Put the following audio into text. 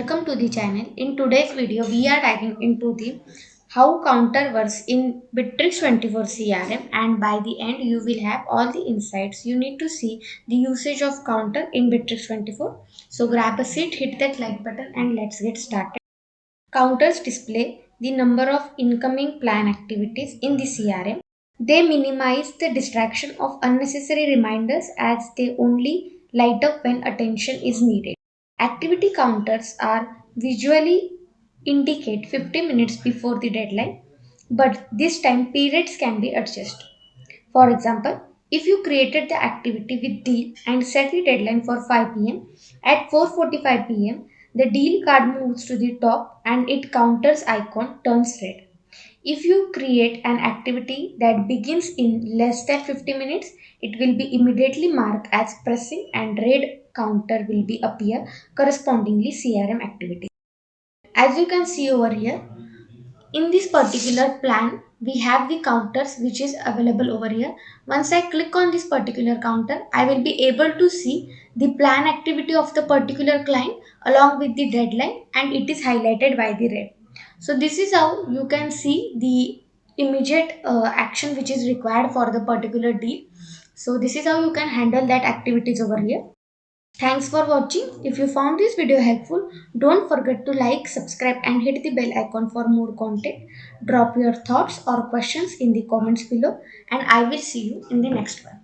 welcome to the channel. In today's video, we are diving into the how counter works in Bitrix24 CRM, and by the end, you will have all the insights you need to see the usage of counter in Bitrix24. So grab a seat, hit that like button, and let's get started. Counters display the number of incoming plan activities in the CRM. They minimize the distraction of unnecessary reminders as they only light up when attention is needed. Activity counters are visually indicate 50 minutes before the deadline, but this time periods can be adjusted. For example, if you created the activity with deal and set the deadline for 5 pm, at 4:45 pm, the deal card moves to the top and it counters icon turns red. If you create an activity that begins in less than 50 minutes, it will be immediately marked as pressing and red counter will be appear correspondingly CRM activity. As you can see over here, in this particular plan, we have the counters which is available over here. Once I click on this particular counter, I will be able to see the plan activity of the particular client along with the deadline, and it is highlighted by the red. So this is how you can see the immediate action which is required for the particular deal. So this is how you can handle that activities over here. Thanks for watching. If you found this video helpful, don't forget to like, subscribe and hit the bell icon for more content. Drop your thoughts or questions in the comments below and I will see you in the next one.